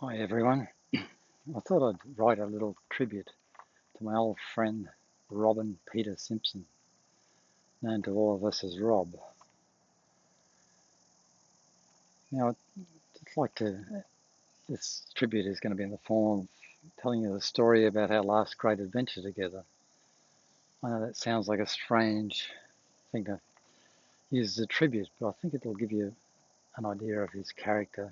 Hi everyone. I thought I'd write a little tribute to my old friend Robin Peter Simpson, known to all of us as Rob. Now, this tribute is going to be in the form of telling you the story about our last great adventure together. I know that sounds like a strange thing to use as a tribute, but I think it'll give you an idea of his character,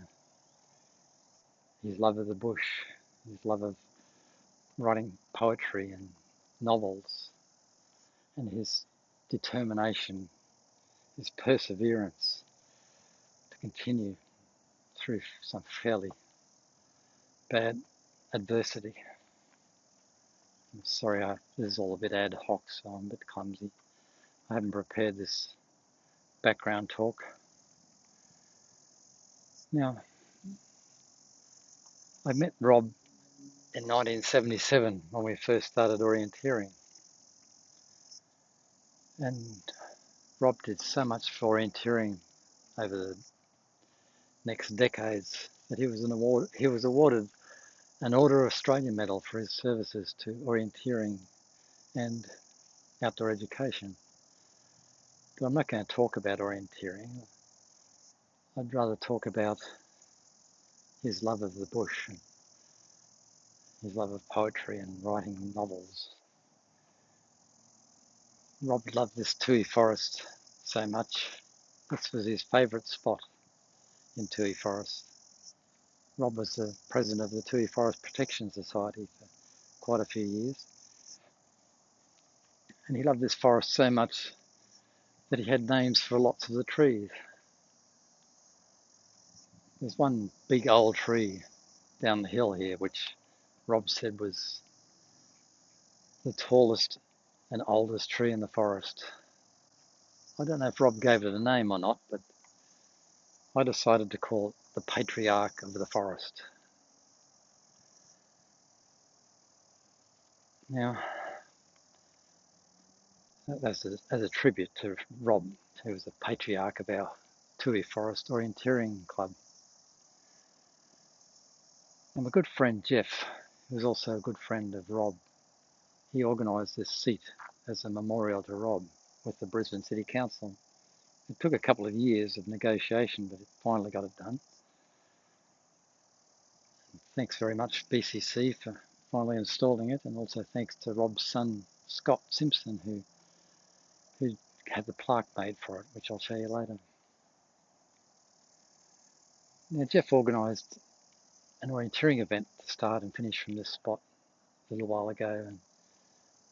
his love of the bush, his love of writing poetry and novels, and his determination, his perseverance to continue through some fairly bad adversity. I'm sorry, this is all a bit ad hoc, so I'm a bit clumsy. I haven't prepared this background talk. Now, I met Rob in 1977 when we first started orienteering, and Rob did so much for orienteering over the next decades that he was awarded an Order of Australia Medal for his services to orienteering and outdoor education. But I'm not going to talk about orienteering. I'd rather talk about his love of the bush and his love of poetry and writing novels. Rob loved this Toohey Forest so much. This was his favourite spot in Toohey Forest. Rob was the president of the Toohey Forest Protection Society for quite a few years. And he loved this forest so much that he had names for lots of the trees. There's one big old tree down the hill here, which Rob said was the tallest and oldest tree in the forest. I don't know if Rob gave it a name or not, but I decided to call it the patriarch of the forest. Now, as a tribute to Rob, who was the patriarch of our Toohey Forest Orienteering Club. And my good friend Jeff, who was also a good friend of Rob, he organised this seat as a memorial to Rob with the Brisbane City Council. It took a couple of years of negotiation, but it finally got it done. Thanks very much BCC for finally installing it, and also thanks to Rob's son Scott Simpson, who had the plaque made for it, which I'll show you later. Now, Jeff organised an orienteering event to start and finish from this spot a little while ago, and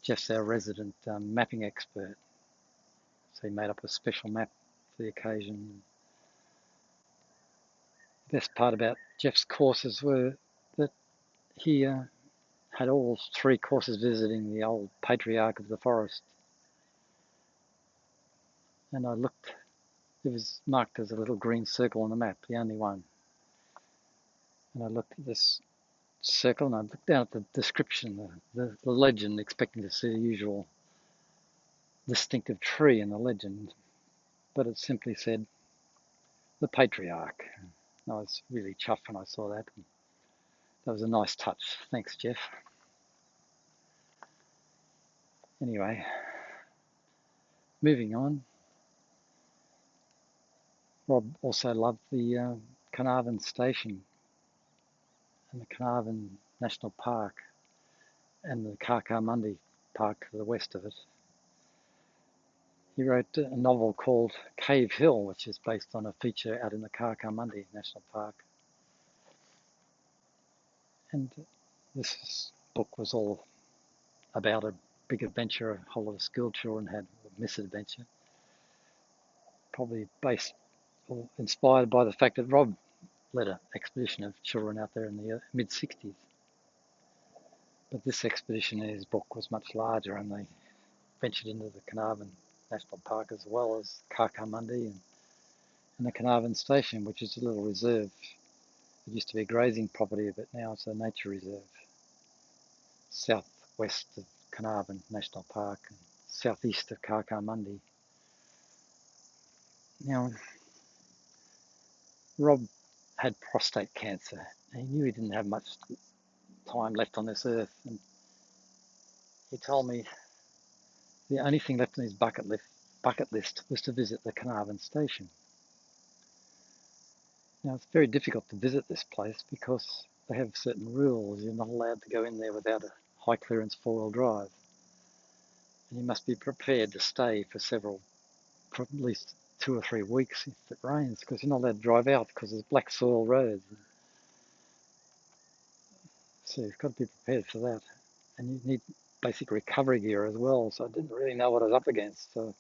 Jeff's our resident mapping expert, so he made up a special map for the occasion. The best part about Jeff's courses were that he had all three courses visiting the old patriarch of the forest, and I looked. It was marked as a little green circle on the map, the only one. And I looked at this circle and I looked down at the description, the legend, expecting to see the usual distinctive tree in the legend, but it simply said the patriarch. And I was really chuffed when I saw that. That was a nice touch. Thanks, Jeff. Anyway, moving on. Rob also loved the Carnarvon Station and the Carnarvon National Park and the Carcamundi Park to the west of it. He wrote a novel called Cave Hill, which is based on a feature out in the Carcamundi National Park. And this book was all about a big adventure a whole lot of school children had, a misadventure, probably based or inspired by the fact that Rob led an expedition of children out there in the mid-60s. But this expedition in his book was much larger, and they ventured into the Carnarvon National Park as well as Carcamundi and the Carnarvon Station, which is a little reserve. It used to be a grazing property, but now it's a nature reserve. Southwest of Carnarvon National Park and southeast of Carcamundi. Now, Rob had prostate cancer. And he knew he didn't have much time left on this earth. And he told me the only thing left on his bucket list was to visit the Carnarvon station. Now, it's very difficult to visit this place because they have certain rules. You're not allowed to go in there without a high clearance four-wheel drive. And you must be prepared to stay for at least 2 or 3 weeks if it rains, because you're not allowed to drive out because there's black soil roads. So you've got to be prepared for that. And you need basic recovery gear as well. So I didn't really know what I was up against. So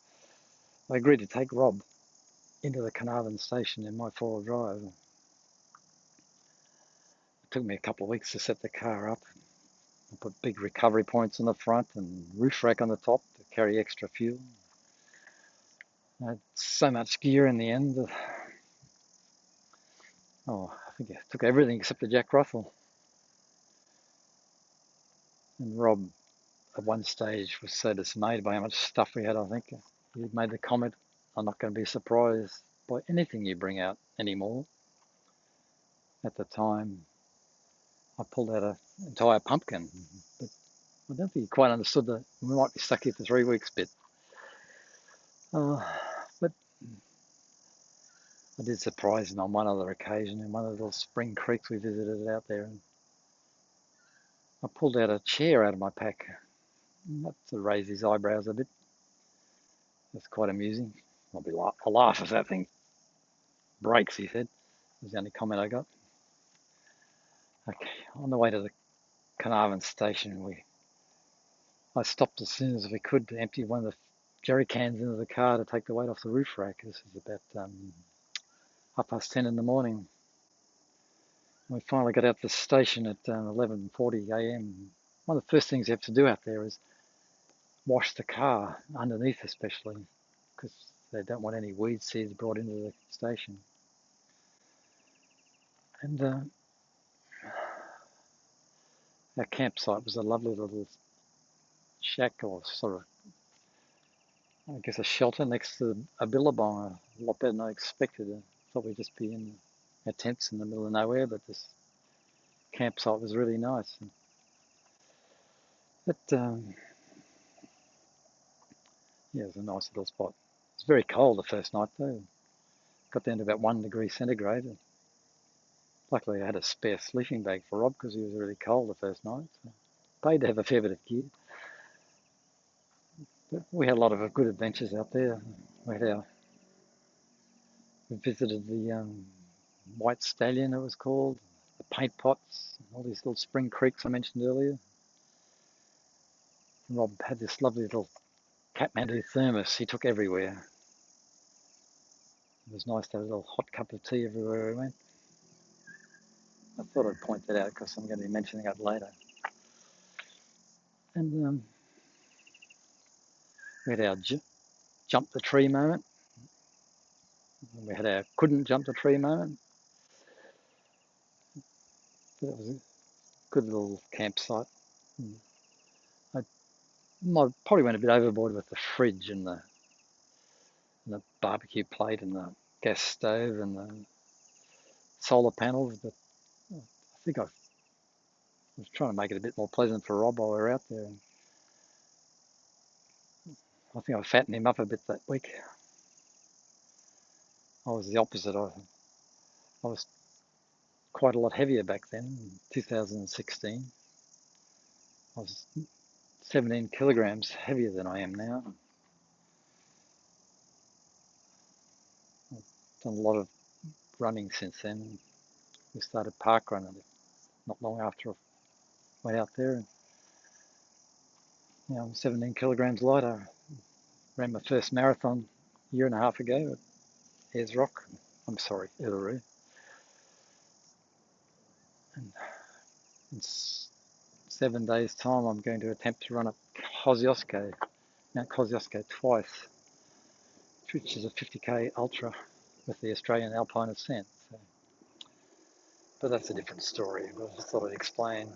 I agreed to take Rob into the Carnarvon station in my four-wheel drive. It took me a couple of weeks to set the car up. I put big recovery points on the front and roof rack on the top to carry extra fuel. I had so much gear in the end. I think I took everything except the Jack Russell. And Rob, at one stage, was so dismayed by how much stuff we had, I think. He made the comment, I'm not going to be surprised by anything you bring out anymore. At the time, I pulled out an entire pumpkin. But I don't think he quite understood that we might be stuck here for 3 weeks bit. But I did surprise him on one other occasion in one of the little spring creeks we visited out there. And I pulled out a chair out of my pack, not to raise his eyebrows a bit. That's quite amusing. I'll laugh if that thing breaks, he said. Was the only comment I got. Okay, on the way to the Carnarvon station, I stopped as soon as we could to empty one of the jerry cans into the car to take the weight off the roof rack. This was about 10:30 in the morning. We finally got out to the station at 11:40 a.m. One of the first things you have to do out there is wash the car underneath, especially because they don't want any weed seeds brought into the station. And our campsite was a lovely little shack, or sort of, I guess, a shelter next to a billabong. A lot better than I expected. I thought we'd just be in our tents in the middle of nowhere, but this campsite was really nice. But yeah, it was a nice little spot. It was very cold the first night though. Got down to about 1 degree centigrade. Luckily I had a spare sleeping bag for Rob because he was really cold the first night. So paid to have a fair bit of gear. But we had a lot of good adventures out there. We visited the White Stallion, it was called, the paint pots, all these little spring creeks I mentioned earlier. And Rob had this lovely little Kathmandu thermos he took everywhere. It was nice to have a little hot cup of tea everywhere we went. I thought I'd point that out because I'm going to be mentioning it later. And we had our jump the tree moment. We had our couldn't jump the tree moment. But it was a good little campsite. I probably went a bit overboard with the fridge and the barbecue plate and the gas stove and the solar panels, but I think I was trying to make it a bit more pleasant for Rob while we were out there. And I think I fattened him up a bit that week. I was the opposite. I was quite a lot heavier back then, in 2016. I was 17 kilograms heavier than I am now. I've done a lot of running since then. We started park running not long after I went out there. And now I'm 17 kilograms lighter. Ran my first marathon a year and a half ago at Ayers Rock. I'm sorry, Uluru. And in 7 days' time, I'm going to attempt to run up Mount Kosciuszko twice, which is a 50k ultra with the Australian Alpine Ascent. So, but that's a different story. But I just thought I'd explain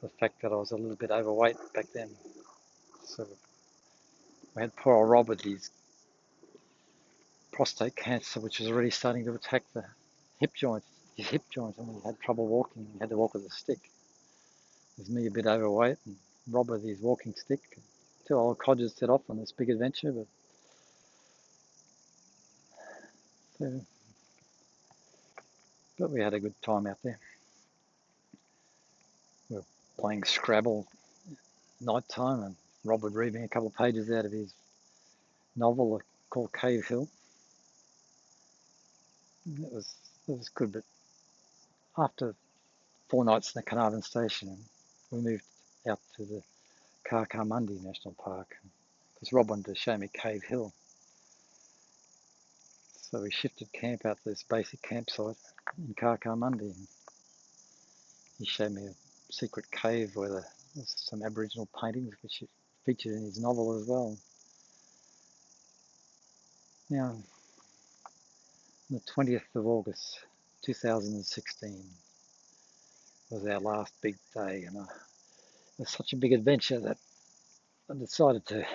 the fact that I was a little bit overweight back then. So we had poor old Rob with his prostate cancer, which was already starting to attack the hip joint, his hip joint, and he had trouble walking. He had to walk with a stick. It was me a bit overweight and Rob with his walking stick. Two old codgers set off on this big adventure, uh, but we had a good time out there. We were playing Scrabble night time, and Rob would read me a couple of pages out of his novel called Cave Hill. It was good, but after 4 nights in the Carnarvon station, we moved out to the Carcarmundi National Park because Rob wanted to show me Cave Hill. So we shifted camp out to this basic campsite in Carcarmundi. He showed me a secret cave where there's some Aboriginal paintings which he featured in his novel as well. Now, on the 20th of August 2016 was our last big day, and it was such a big adventure that I decided to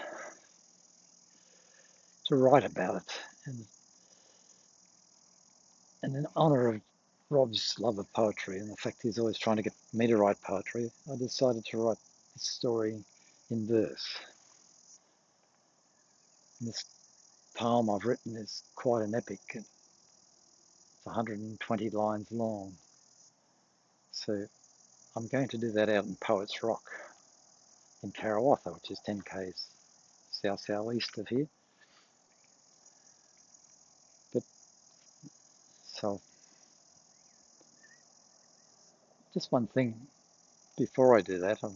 write about it. And in honour of Rob's love of poetry and the fact he's always trying to get me to write poetry, I decided to write this story in verse. And this poem I've written is quite an epic. It's 120 lines long. So I'm going to do that out in Poets Rock in Karawatha, which is 10 k's south-southeast of here. But so just one thing before I do that, I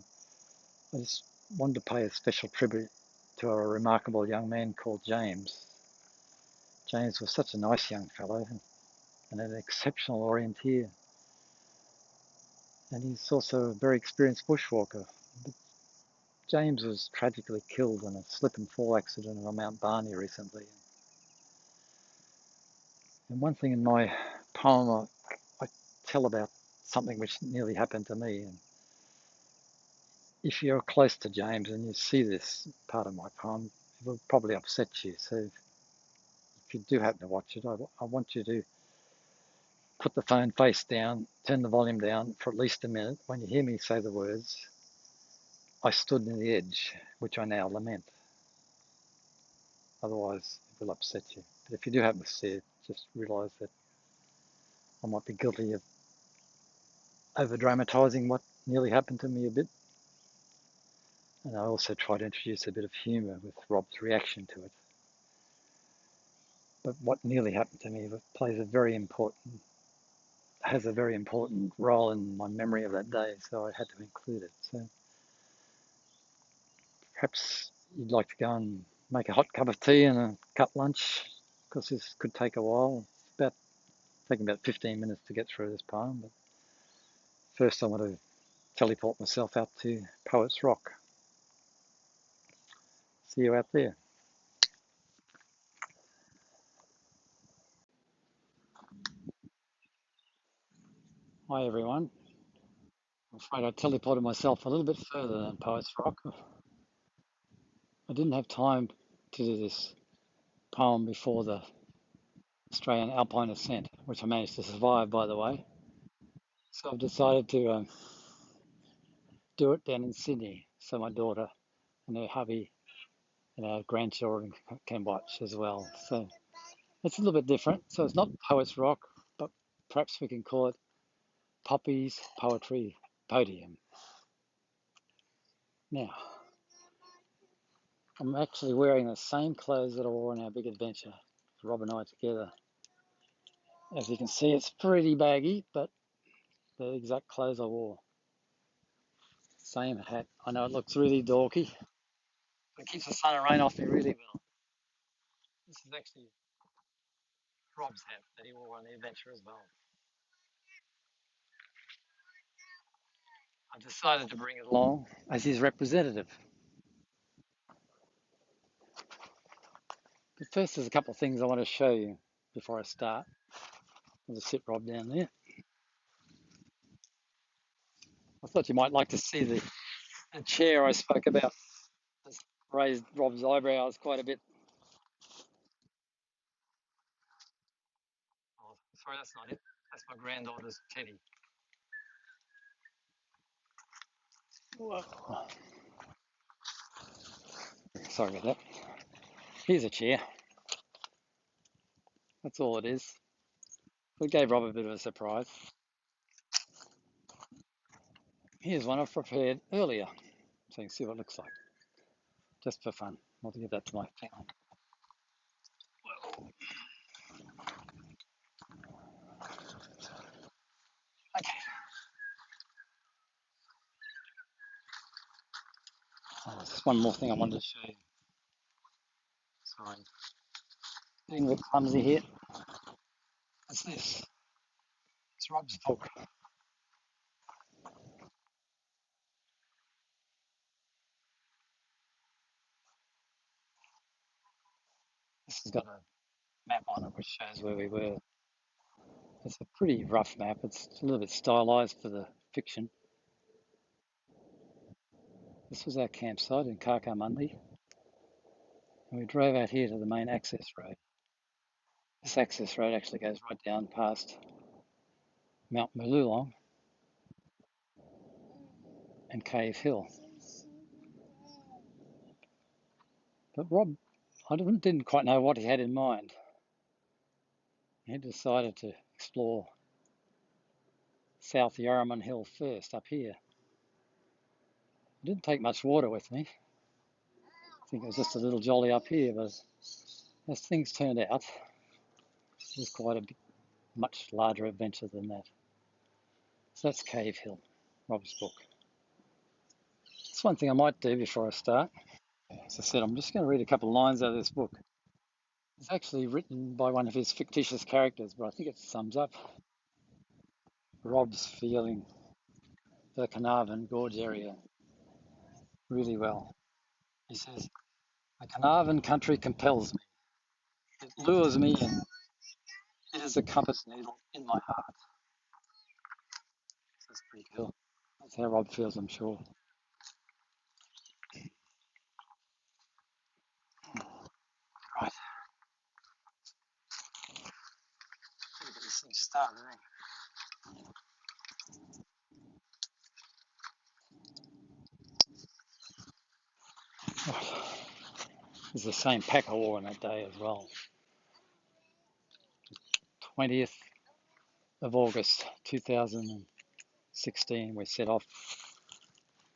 just wanted to pay a special tribute to a remarkable young man called James. James was such a nice young fellow and an exceptional orienteer. And he's also a very experienced bushwalker. But James was tragically killed in a slip and fall accident on Mount Barney recently. And one thing in my poem, I tell about something which nearly happened to me. And if you're close to James and you see this part of my poem, it will probably upset you. So if you do happen to watch it, I want you to put the phone face down, turn the volume down for at least a minute. When you hear me say the words, I stood near the edge, which I now lament. Otherwise, it will upset you. But if you do happen to see it, just realise that I might be guilty of over-dramatising what nearly happened to me a bit. And I also try to introduce a bit of humour with Rob's reaction to it. But what nearly happened to me has a very important role in my memory of that day, so I had to include it. So perhaps you'd like to go and make a hot cup of tea and a cut lunch, because this could take a while. It's taking about 15 minutes to get through this poem. But first I want to teleport myself out to Poets Rock. See you out there. Hi everyone. I'm afraid I teleported myself a little bit further than Poets Rock. I didn't have time to do this poem before the Australian Alpine Ascent, which I managed to survive, by the way. So I've decided to do it down in Sydney, so my daughter and her hubby and our grandchildren can watch as well. So it's a little bit different. So it's not Poets Rock, but perhaps we can call it Poppy's Poetry Podium. Now, I'm actually wearing the same clothes that I wore on our big adventure, Rob and I together. As you can see, it's pretty baggy, but the exact clothes I wore. Same hat. I know it looks really dorky, but it keeps the sun and rain off me really well. This is actually Rob's hat that he wore on the adventure as well. I decided to bring it along as his representative. But first, there's a couple of things I want to show you before I start. I'll just sit Rob down there. I thought you might like to see the chair I spoke about. It's raised Rob's eyebrows quite a bit. Oh, sorry, that's not it. my granddaughter's teddy. Whoa. Sorry about that. Here's a chair. That's all it is. We gave Rob a bit of a surprise. Here's one I've prepared earlier, so you can see what it looks like, just for fun. I'll give that to my family. Okay. Oh, there's just one more thing I wanted to show you. Sorry. Getting a bit clumsy here. What's this? It's Rob's book. This has got a map on it which shows where we were. It's a pretty rough map. It's a little bit stylized for the fiction. This was our campsite in Karkamundi, and we drove out here to the main access road. This access road actually goes right down past Mount Mululong and Cave Hill. But Rob, I didn't quite know what he had in mind. He decided to explore South Yarraman Hill first, up here. I didn't take much water with me. I think it was just a little jolly up here, but as things turned out, it was quite a much larger adventure than that. So that's Cave Hill, Rob's book. That's one thing I might do before I start. As I said, I'm just going to read a couple of lines out of this book. It's actually written by one of his fictitious characters, but I think it sums up Rob's feeling for the Carnarvon Gorge area really well. He says, "The Carnarvon country compels me. It lures me in. It is a compass needle in my heart." That's pretty cool. That's how Rob feels, I'm sure. Right, gotta get this thing started, eh? Right. It's the same pack I wore on that day as well. 20th of August 2016, we set off.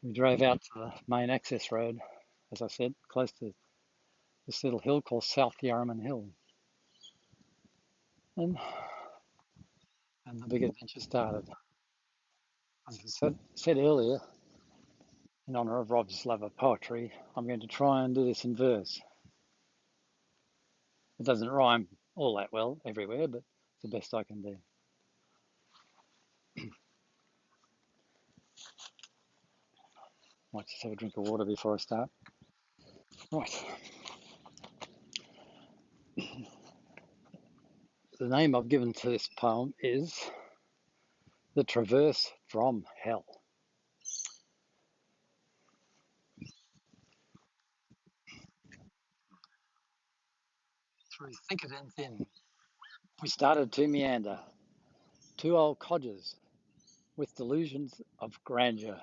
We drove out to the main access road, as I said, close to this little hill called South Yarraman Hill. And the big adventure started. As I said earlier, in honour of Rob's love of poetry, I'm going to try and do this in verse. It doesn't rhyme all that well everywhere, but it's the best I can do. Might just have a drink of water before I start. Right. The name I've given to this poem is The Traverse from Hell. Through thicket and thin, we started to meander, two old codgers with delusions of grandeur.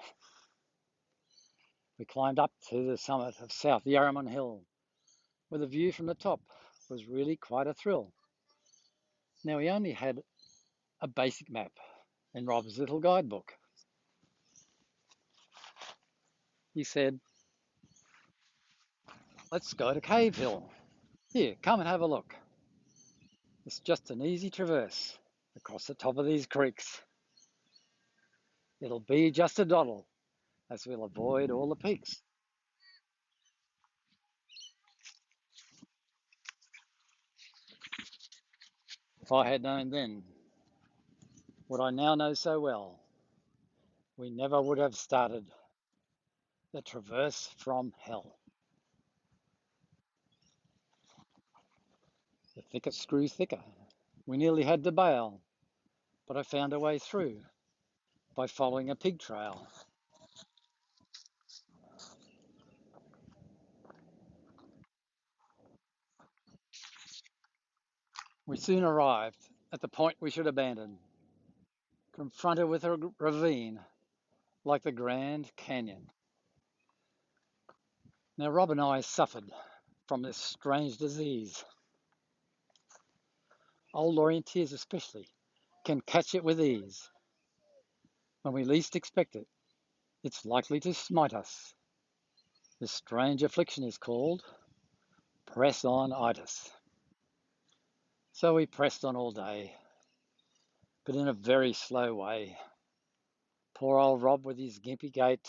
We climbed up to the summit of South Yarraman Hill, where the view from the top was really quite a thrill. Now, we only had a basic map in Rob's little guidebook. He said, "Let's go to Cave Hill. Here, come and have a look. It's just an easy traverse across the top of these creeks. It'll be just a doddle, as we'll avoid all the peaks." If I had known then what I now know so well, we never would have started the traverse from hell. The thickets grew thicker. We nearly had to bail, but I found a way through by following a pig trail. We soon arrived at the point we should abandon. confronted with a ravine like the Grand Canyon. Now, Rob and I suffered from this strange disease. Old orienteers especially can catch it with ease. When we least expect it, it's likely to smite us. This strange affliction is called press-on-itis. So we pressed on all day, but in a very slow way. Poor old Rob with his gimpy gait.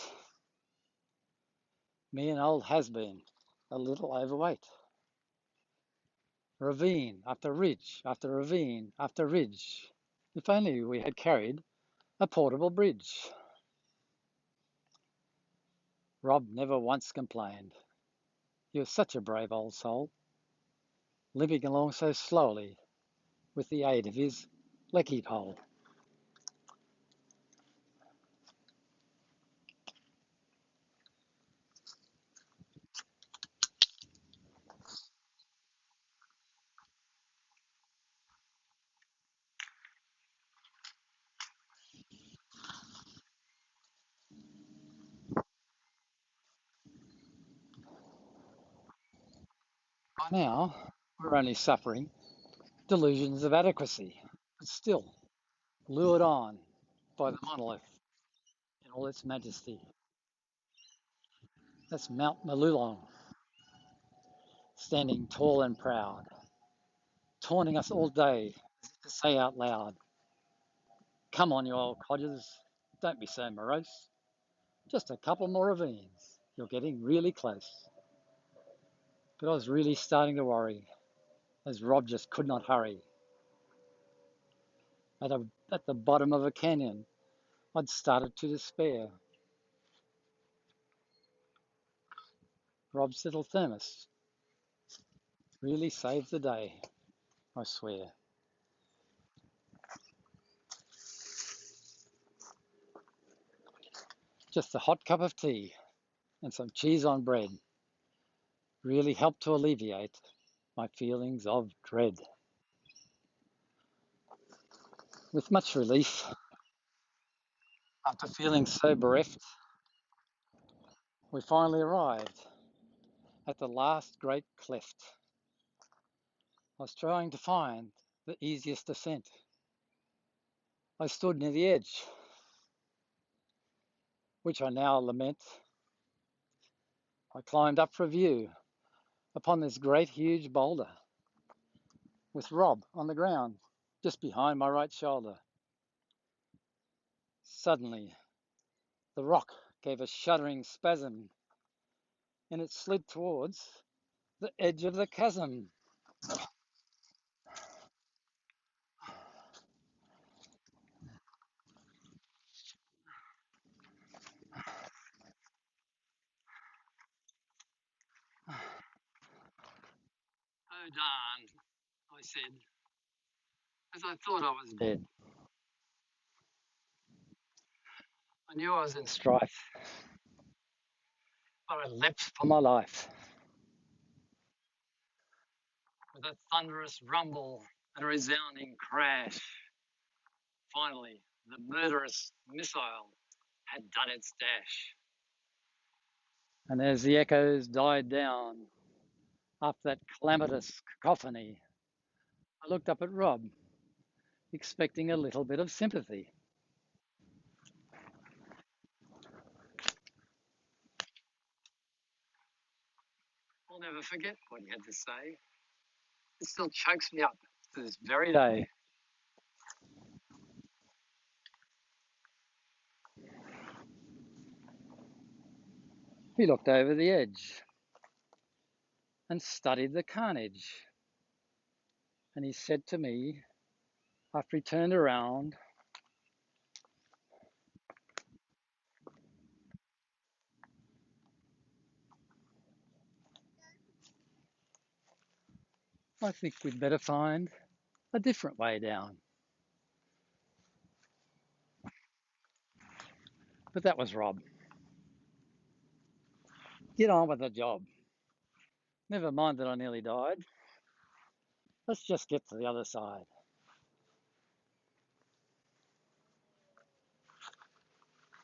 Me and old has-been, a little overweight. Ravine after ridge after ravine after ridge. If only we had carried a portable bridge. Rob never once complained. He was such a brave old soul, limping along so slowly with the aid of his lecky pole. By now, we're only suffering delusions of adequacy, but still lured on by the monolith in all its majesty. That's Mount Malulong, standing tall and proud, taunting us all day to say out loud, "Come on, you old codgers, don't be so morose. Just a couple more ravines. You're getting really close." But I was really starting to worry, as Rob just could not hurry. At the bottom of a canyon, I'd started to despair. Rob's little thermos really saved the day, I swear. Just a hot cup of tea and some cheese on bread really helped to alleviate my feelings of dread. With much relief, after feeling so bereft, we finally arrived at the last great cleft. I was trying to find the easiest ascent. I stood near the edge, which I now lament. I climbed up for a view upon this great huge boulder, with Rob on the ground, just behind my right shoulder. Suddenly, the rock gave a shuddering spasm, and it slid towards the edge of the chasm. "Oh, darn," I said, as I thought I was dead. I knew I was in strife, but I leapt for my life. With a thunderous rumble and a resounding crash, finally, the murderous missile had done its dash. And as the echoes died down after that calamitous cacophony, I looked up at Rob, expecting a little bit of sympathy. I'll never forget what he had to say. It still chokes me up to this very day. He looked over the edge and studied the carnage. And he said to me, after he turned around, "I think we'd better find a different way down." But that was Rob. Get on with the job. Never mind that I nearly died. Let's just get to the other side.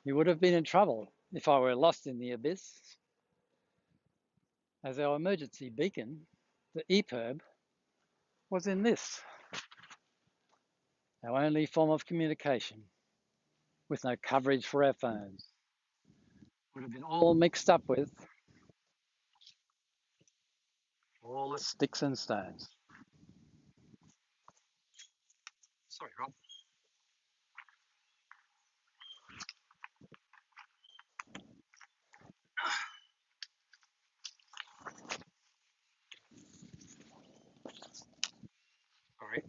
He would have been in trouble if I were lost in the abyss, as our emergency beacon, the EPIRB, was in this, our only form of communication, with no coverage for our phones. Would have been all mixed up with all the sticks and stones. Sorry, Rob. Sorry.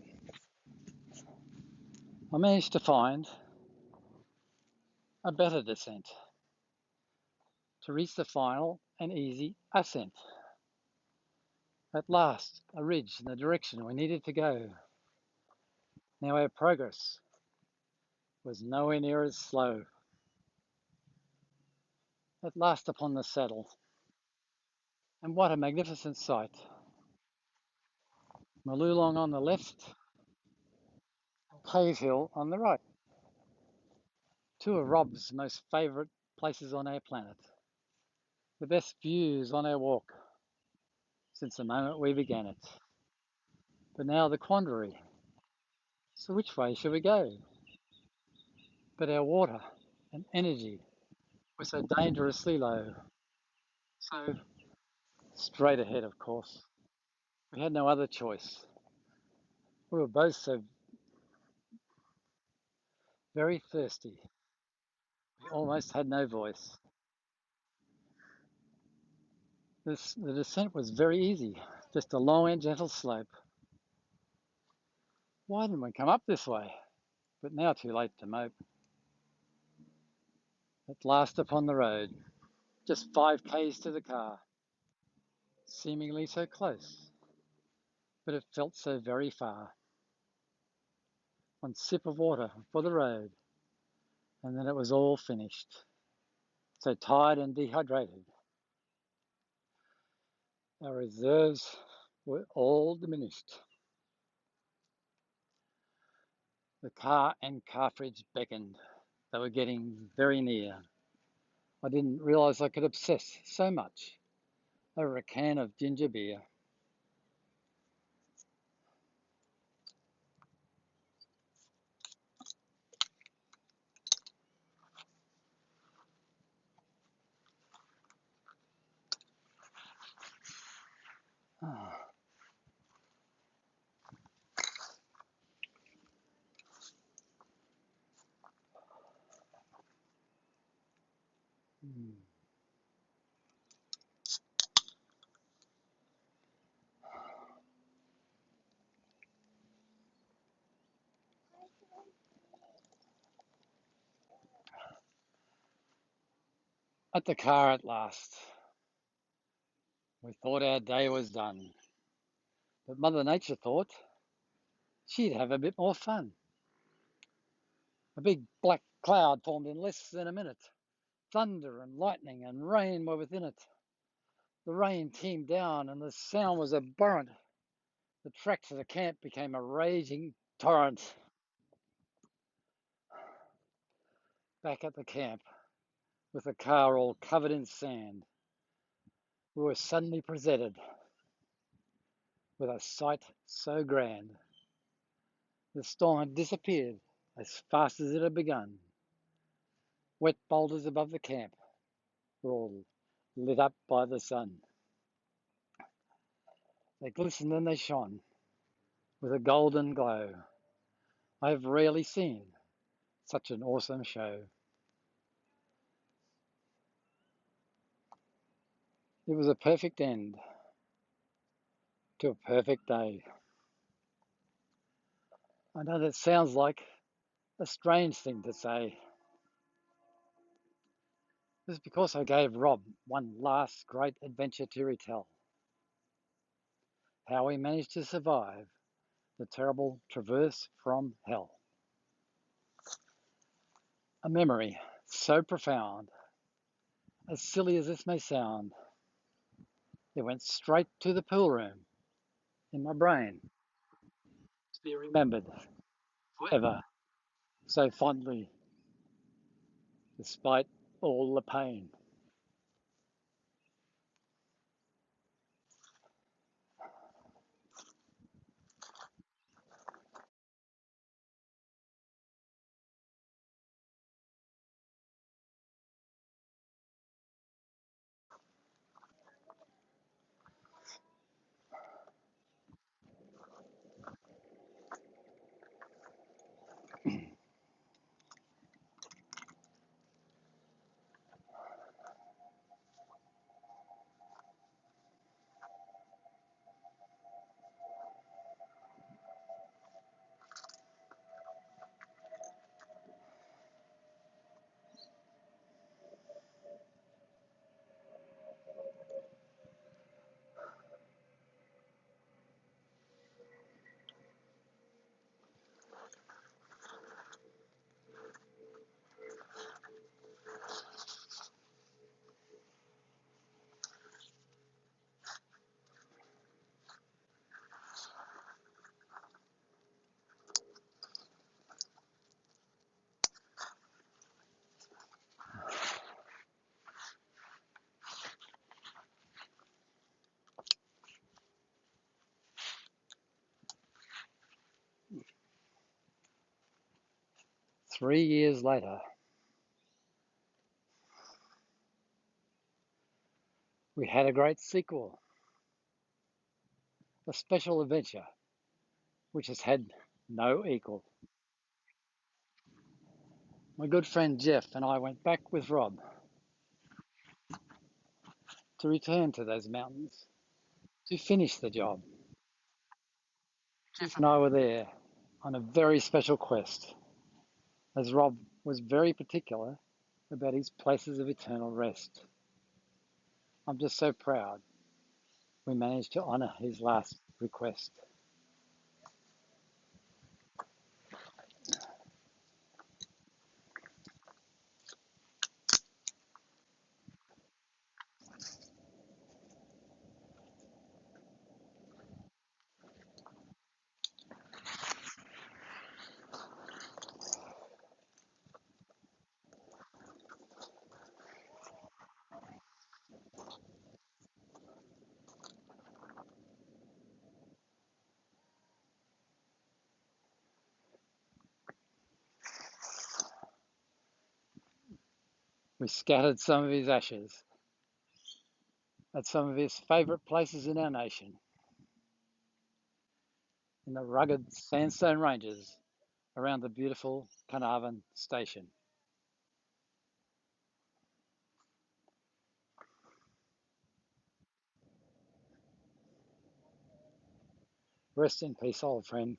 I managed to find a better descent to reach the final and easy ascent. At last, a ridge in the direction we needed to go. Now our progress was nowhere near as slow. At last upon the saddle, and what a magnificent sight. Malulong on the left, Cave Hill on the right. Two of Rob's most favourite places on our planet. The best views on our walk since the moment we began it. But now the quandary. So which way should we go? But our water and energy were so dangerously low. So straight ahead, of course. We had no other choice. We were both so very thirsty. We almost had no voice. The descent was very easy, just a long and gentle slope. Why didn't we come up this way? But now too late to mope. At last upon the road, just 5 k's to the car. Seemingly so close, but it felt so very far. One sip of water for the road, and then it was all finished. So tired and dehydrated. Our reserves were all diminished. The car and cartridge beckoned. They were getting very near. I didn't realise I could obsess so much over a can of ginger beer. Oh. Hmm. At the car at last. We thought our day was done, but Mother Nature thought she'd have a bit more fun. A big black cloud formed in less than a minute. Thunder and lightning and rain were within it. The rain teemed down and the sound was abhorrent. The track to the camp became a raging torrent. Back at the camp, with the car all covered in sand, we were suddenly presented with a sight so grand. The storm had disappeared as fast as it had begun. Wet boulders above the camp were all lit up by the sun. They glistened and they shone with a golden glow. I have rarely seen such an awesome show. It was a perfect end to a perfect day. I know that sounds like a strange thing to say. This is because I gave Rob one last great adventure to retell. How we managed to survive the terrible traverse from hell. A memory so profound, as silly as this may sound, it went straight to the pool room in my brain to be remembered forever so fondly. despite all the pain. Three years later, we had a great sequel, a special adventure, which has had no equal. My good friend Jeff and I went back with Rob to return to those mountains, to finish the job. Jeff and I were there on a very special quest, as Rob was very particular about his places of eternal rest. I'm just so proud we managed to honour his last request. We scattered some of his ashes at some of his favourite places in our nation, in the rugged sandstone ranges around the beautiful Carnarvon station. Rest in peace, old friend.